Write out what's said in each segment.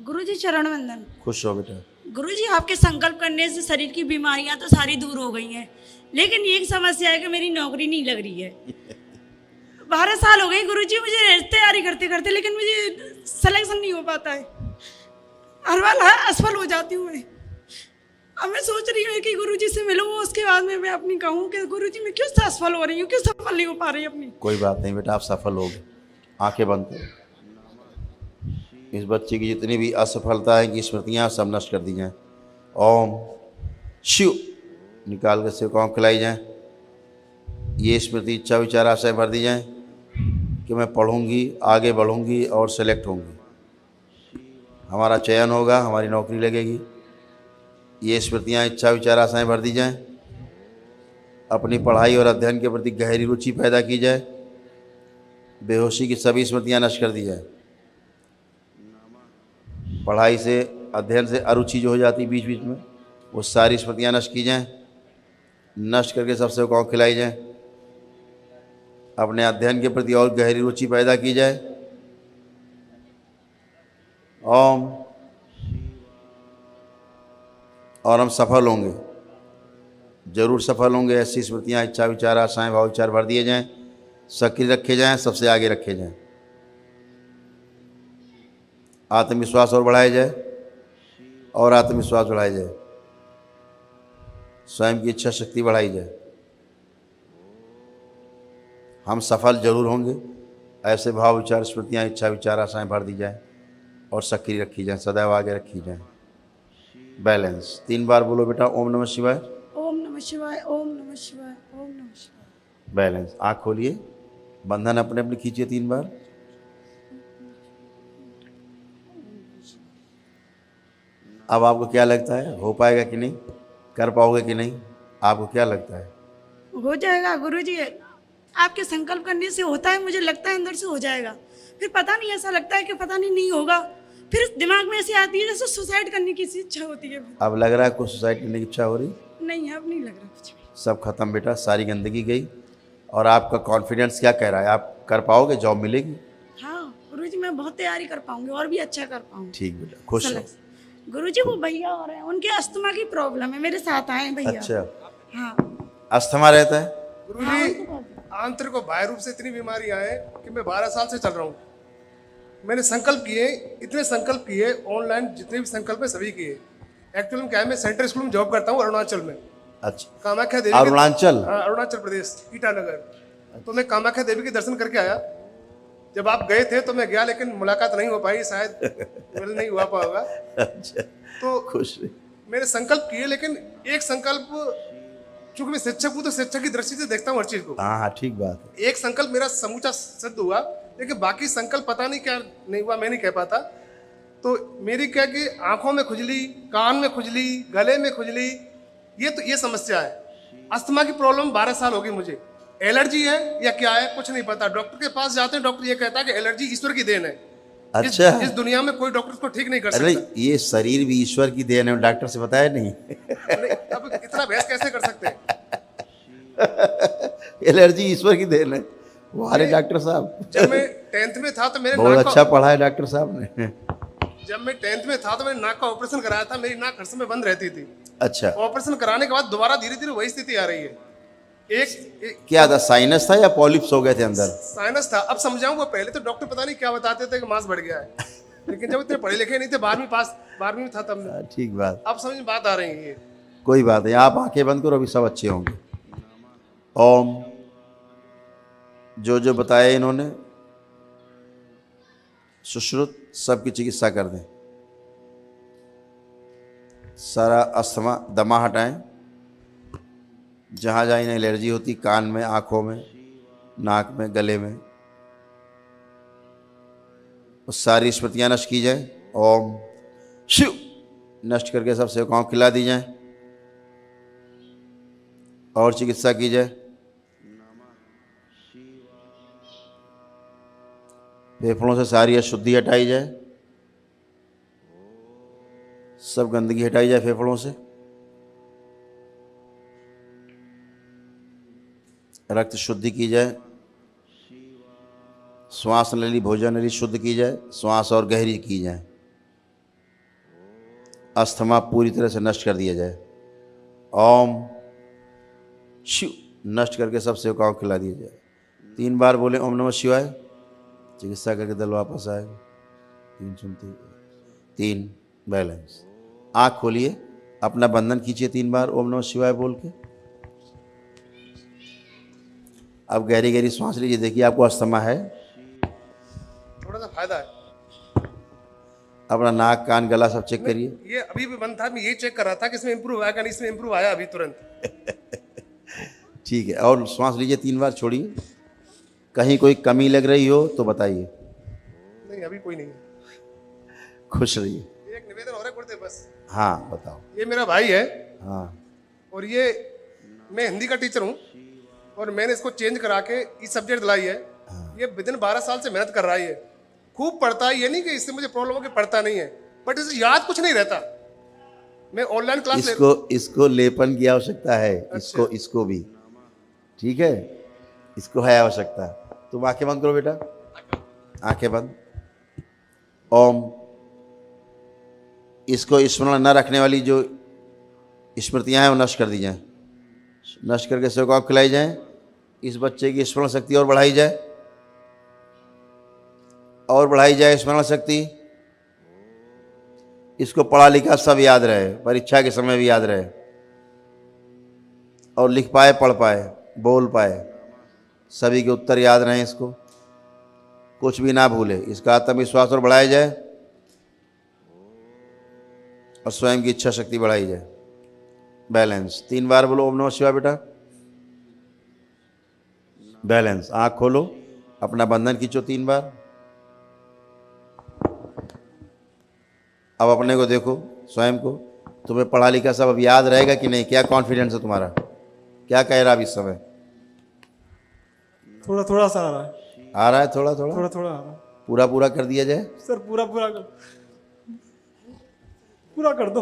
गुरुजी चरण वंदन। खुश हो बेटा। गुरुजी आपके संकल्प करने से शरीर की बीमारियां तो सारी दूर हो गई हैं, लेकिन एक समस्या है कि मेरी नौकरी नहीं लग रही है। 12 साल हो गए गुरुजी मुझे तैयारी करते करते, लेकिन मुझे सिलेक्शन नहीं हो पाता है। हर बार असफल हो जाती हूँ मैं। अब मैं सोच रही हूँ कि गुरुजी से मिलूँ, उसके बाद में मैं अपनी कहूँ कि गुरुजी मैं क्यों असफल हो रही हूँ, क्यों सफल नहीं हो पा रही अपनी। कोई बात नहीं बेटा, आप सफल होगे। आंखें बंद करो। इस बच्चे की जितनी भी असफलता है की स्मृतियाँ सब नष्ट कर दी जाएँ। ओम शिव निकाल कर सिर को आँख खिलाई जाए। ये स्मृति इच्छा विचार आशय भर दी जाए कि मैं पढ़ूंगी, आगे बढ़ूंगी और सेलेक्ट होंगी, हमारा चयन होगा, हमारी नौकरी लगेगी। ये स्मृतियाँ इच्छा विचार आशाएं भर दी जाएं। अपनी पढ़ाई और अध्ययन के प्रति गहरी रुचि पैदा की जाए। बेहोशी की सभी स्मृतियाँ नष्ट कर दी जाए। पढ़ाई से, अध्ययन से अरुचि जो हो जाती बीच बीच में, वो सारी स्मृतियाँ नष्ट की जाएं। नष्ट करके सबसे को खिलाई जाए। अपने अध्ययन के प्रति और गहरी रुचि पैदा की जाए। ओम। और हम सफल होंगे, जरूर सफल होंगे। ऐसी स्मृतियाँ इच्छा विचार आशाएं भाव विचार भर दिए जाएं, सक्रिय रखे जाएं, सबसे आगे रखे जाएं। आत्मविश्वास और बढ़ाया जाए, और आत्मविश्वास बढ़ाया जाए। स्वयं की इच्छा शक्ति बढ़ाई जाए। हम सफल जरूर होंगे। ऐसे भाव विचार स्मृतियाँ इच्छा विचार आशाएं भर दी जाए और सक्रिय रखी जाए, सदैव आगे रखी जाए। बैलेंस 3 बार बोलो बेटा। ओम नमः शिवाय, ओम नमः शिवाय, ओम नमः शिवाय, ओम नमः शिवाय। बैलेंस। आँख खोलिए, बंधन अपने अपने खींचिए 3 बार। अब आपको क्या लगता है, हो पाएगा कि नहीं, कर पाओगे कि नहीं, आपको क्या लगता है? हो जाएगा गुरुजी, आपके संकल्प करने से होता है, मुझे लगता है अंदर से हो जाएगा। फिर पता नहीं, ऐसा लगता है कि पता नहीं होगा। फिर दिमाग में ऐसी आती है जैसे सुसाइड करने की इच्छा होती है। अब लग रहा है कुछ सुसाइड करने की इच्छा हो रही? नहीं, अब नहीं लग रहा कुछ भी। सब खत्म बेटा, सारी गंदगी गई। और आपका कॉन्फिडेंस क्या कह रहा है, आप कर पाओगे, जॉब मिलेगी? हाँ गुरुजी, मैं बहुत तैयारी कर पाऊंगी और भी अच्छा कर पाऊंगी। ठीक बेटा, खुश हो। गुरुजी वो भैया और हैं, उनके अस्थमा की प्रॉब्लम है, मेरे साथ आए हैं भैया। अच्छा, हाँ। अस्थमा रहता है? गुरुजी आंतरिक और बाह्य रूप से इतनी बीमारियां हैं कि मैं 12 साल से चल रहा हूँ। मैंने संकल्प किए, इतने संकल्प किए, ऑनलाइन जितने भी संकल्प है सभी किए। एक्चुअली क्या है, मैं सेंट्रल स्कूल में जॉब करता हूँ अरुणाचल में। अच्छा, कामाख्या देवी। अरुणाचल? हाँ, अरुणाचल प्रदेश, ईटानगर। तो मैं कामाख्या देवी के दर्शन करके आया। जब आप गए थे तो मैं गया, लेकिन मुलाकात नहीं हो पाई, शायद मिल नहीं हुआ पाएगा। अच्छा, तो खुश। मैंने संकल्प किए, लेकिन एक संकल्प, चूंकि मैं शिक्षक हूँ तो शिक्षक की दृष्टि से देखता हूँ हर चीज को। हाँ, ठीक बात है। एक संकल्प मेरा समूचा सिद्ध हुआ, लेकिन बाकी संकल्प पता नहीं क्या नहीं हुआ, मैं नहीं कह पाता। तो मेरी क्या कि आंखों में खुजली, कान में खुजली, गले में खुजली, ये समस्या है। अस्थमा की प्रॉब्लम 12 साल हो गई मुझे। एलर्जी है या क्या है कुछ नहीं पता। डॉक्टर के पास जाते हैं, डॉक्टर ये कहता है कि एलर्जी ईश्वर की देन है। अच्छा, इस दुनिया में कोई डॉक्टर इसको ठीक नहीं कर सकता। अरे ये शरीर भी ईश्वर की देन है, डॉक्टर से बताया नहीं? अब इतना बहस कैसे कर सकते हैं? एलर्जी ईश्वर की देन है। वाले डॉक्टर साहब, जब मैं 10th में था तो मेरे बहुत अच्छा पढ़ा है डॉक्टर साहब ने। जब मैं 10th में था तो मैंने नाक का ऑपरेशन कराया था। मेरी नाक हर समय बंद रहती थी। अच्छा, ऑपरेशन कराने के बाद दोबारा धीरे धीरे वही स्थिति आ रही है। एक क्या था, साइनस था या पॉलिप्स हो गए थे अंदर? साइनस था। अब समझाऊं, वो पहले तो डॉक्टर पता नहीं क्या बताते थे कि मांस बढ़ गया है, लेकिन जब इतने पढ़े लिखे नहीं थे, 12वीं में था तब मैं। ठीक बात। अब समझ में बात आ रही है ये। कोई बात नहीं, आप आंखें बंद करो, अभी सब अच्छे होंगे। ओम। जो जो बताया इन्होंने सुश्रुत, सबकी चिकित्सा कर दें। सारा अस्थमा, दमा हटाएं। जहाँ जहाँ इन्हें एलर्जी होती, कान में, आँखों में, नाक में, गले में, वो सारी स्मृतियाँ नष्ट की जाए। ओम शिव नष्ट करके सबसे को खिला दी जाए और चिकित्सा की जाए। फेफड़ों से सारी अशुद्धि हटाई जाए, सब गंदगी हटाई जाए फेफड़ों से। रक्त शुद्धि की जाए, श्वास नली, भोजन नली शुद्ध की जाए, श्वास और गहरी की जाए। अस्थमा पूरी तरह से नष्ट कर दिया जाए। ओम शिव नष्ट करके सब सेवकाओं को खिला दिया जाए। 3 बार बोले ओम नमः शिवाय, चिकित्सा करके दल वापस आएगा। 3 सुनते 3 बैलेंस। आँख खोलिए, अपना बंधन खींचिए 3 बार ओम नमः शिवाय बोल के। अब गहरी गहरी सांस लीजिए। देखिए आपको अस्थमा है, थोड़ा सा फायदा है। अपना नाक कान गला सब चेक करिए। ये अभी भी बंद था, मैं ये चेक कर रहा था कि इसमें इंप्रूव आया, इसमें इंप्रूव आया अभी तुरंत। ठीक है, और सांस लीजिए 3 बार, छोड़िए। कहीं कोई कमी लग रही हो तो बताइए। नहीं अभी कोई नहीं है। खुश रहिए। एक निवेदन और है गुरुदेव बस। हाँ बताओ। ये मेरा भाई है हाँ और ये मैं हिंदी का टीचर हूँ और मैंने इसको चेंज करा के ये सब्जेक्ट दिलाई है। ये विदिन 12 साल से मेहनत कर रहा है। ये खूब पढ़ता है, ये नहीं कि इससे मुझे प्रॉब्लम हो कि पढ़ता नहीं है, बट इसे याद कुछ नहीं रहता। मैं ऑनलाइन क्लास इसको लेपन की आवश्यकता है। इसको भी ठीक है, इसको है आवश्यकता। तुम आंखें बंद करो बेटा, आंखें बंद। ओम। इसको स्मरण न रखने वाली जो स्मृतियां हैं वो नष्ट कर दी जाएं, नष्ट करके सेवकाओं को खिलाई जाएं। इस बच्चे की स्मरण शक्ति और बढ़ाई जाए, और बढ़ाई जाए स्मरण शक्ति। इसको पढ़ा लिखा सब याद रहे, परीक्षा के समय भी याद रहे, और लिख पाए, पढ़ पाए, बोल पाए, सभी के उत्तर याद रहें। इसको कुछ भी ना भूले। इसका आत्मविश्वास और बढ़ाया जाए और स्वयं की इच्छा शक्ति बढ़ाई जाए। बैलेंस। 3 बार बोलो ओम नमः शिवाय बेटा। बैलेंस। आँख खोलो, अपना बंधन खींचो 3 बार। अब अपने को देखो, स्वयं को। तुम्हें पढ़ा लिखा सब अब याद रहेगा कि नहीं? क्या कॉन्फिडेंस है तुम्हारा? क्या कह रहा है इस समय? थोड़ा थोड़ा सा आ रहा है। आ रहा है थोड़ा थोड़ा? थोड़ा थोड़ा आ रहा है पूरा पूरा कर दिया जाए। सर। पूरा कर दो।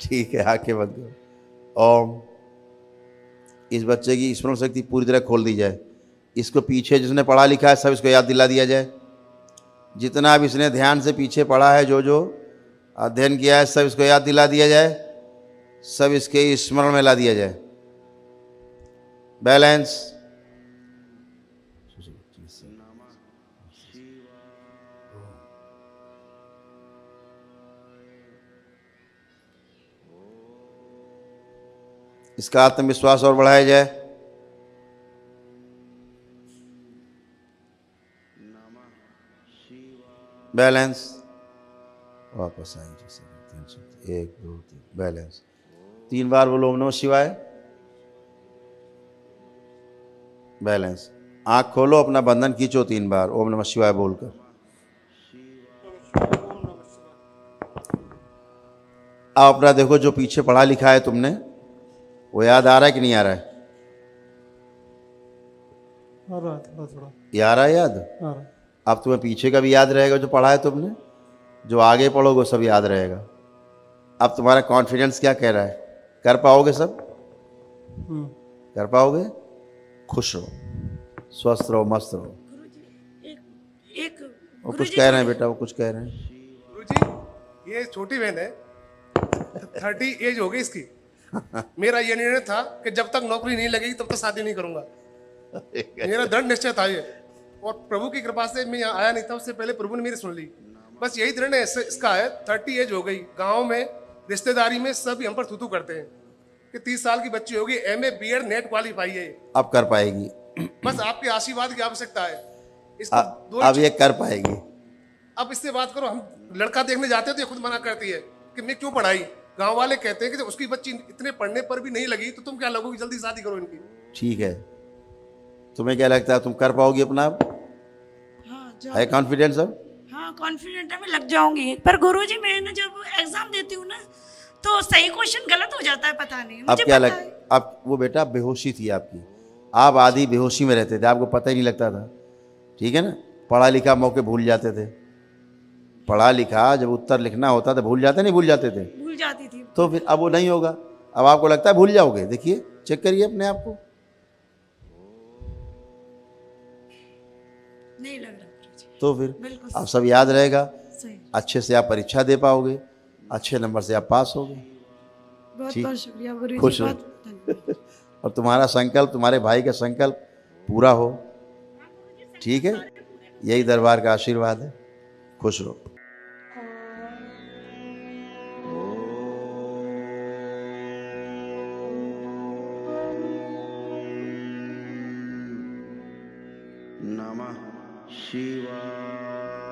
ठीक है, आंखें बंद करो। ओम। इस बच्चे की स्मरण शक्ति पूरी तरह खोल दी जाए। इसको पीछे जिसने पढ़ा लिखा है सब इसको याद दिला दिया जाए। जितना भी इसने ध्यान से पीछे पढ़ा है, जो जो अध्ययन किया है, सब इसको याद दिला दिया जाए, सब इसके स्मरण में ला दिया जाए। बैलेंस। इसका आत्मविश्वास और बढ़ाया जाए। बैलेंस। वापस आएंगे। 1 2 3 बैलेंस। 3 बार बोलो ओम नमः शिवाय। बैलेंस। आंख खोलो, अपना बंधन खींचो 3 बार ओम नमः शिवाय बोलकर। अब अपना देखो, जो पीछे पढ़ा लिखा है तुमने, वो याद आ रहा है कि नहीं आ रहा है? आ रहा है थोड़ा थोड़ा। ये आ रहा है याद? आ रहा है। अब तुम्हें पीछे का भी याद रहेगा जो पढ़ा है तुमने, जो आगे पढ़ोगे वो सब याद रहेगा। अब तुम्हारा कॉन्फिडेंस क्या कह रहा है? कर पाओगे सब? कर पाओगे? खुश रहो, स्वस्थ रहो, मस्त रहो। वो कुछ कह रहे हैं बेटा, वो कुछ कह रहे हैं। गुरुजी ये छोटी बहन है, 30 एज हो गई इसकी। मेरा ये निर्णय था कि जब तक नौकरी नहीं लगेगी तब तक शादी नहीं करूंगा। मेरा दृढ़ निश्चय था ये, और प्रभु की कृपा से मैं यहाँ आया नहीं था, उससे पहले प्रभु ने मेरी सुन ली। बस यही दृढ़ इसका है। 30 एज हो गई, गांव में रिश्तेदारी में सब हम पर थूथू करते हैं कि 30 साल की बच्ची होगी, MA BEd नेट क्वालिफाई है। अब कर पाएगी। बस आपके आशीर्वाद की आवश्यकता है। इसको अब ये कर पाएगी। अब इससे बात करो। हम लड़का देखने जाते हैं तो ये खुद मना करती है कि मैं क्यों पढ़ाई। गांव वाले कहते हैं कि जब उसकी बच्ची इतने पढ़ने पर भी नहीं लगी तो तुम क्या लगोगी, जल्दी शादी करो इनकी। ठीक है, तुम्हें क्या लगता है तुम कर पाओगी अपना? हाँ, है कॉन्फिडेंस अब? हाँ कॉन्फिडेंट है, मैं लग जाऊंगी। पर गुरुजी मैं ना जब एग्जाम देती हूँ ना तो सही क्वेश्चन गलत हो जाता है, पता नहीं अब मुझे क्या पता है। अब वो बेटा बेहोशी थी आपकी, आप आधी बेहोशी में रहते थे, आपको पता ही नहीं लगता था। ठीक है ना? पढ़ा लिखा मौके भूल जाते थे। पढ़ा लिखा जब उत्तर लिखना होता था भूल जाते, नहीं भूल जाते थे? भूल जाती थी। तो फिर अब वो नहीं होगा। अब आपको लगता है भूल जाओगे? देखिए, चेक करिए अपने आप को। नहीं लग रहा गुरुजी। तो फिर बिल्कुल अब सब याद रहेगा, सही। अच्छे से आप परीक्षा दे पाओगे। अच्छे नंबर से आप पास हो गए। बहुत ठीक। बहुत शुक्रिया गुरु खुश जी, रहो। बहुत धन्यवाद। और तुम्हारा संकल्प, तुम्हारे भाई का संकल्प पूरा हो। ठीक है, यही दरबार का आशीर्वाद है। खुश रहो। नमः शिवाय।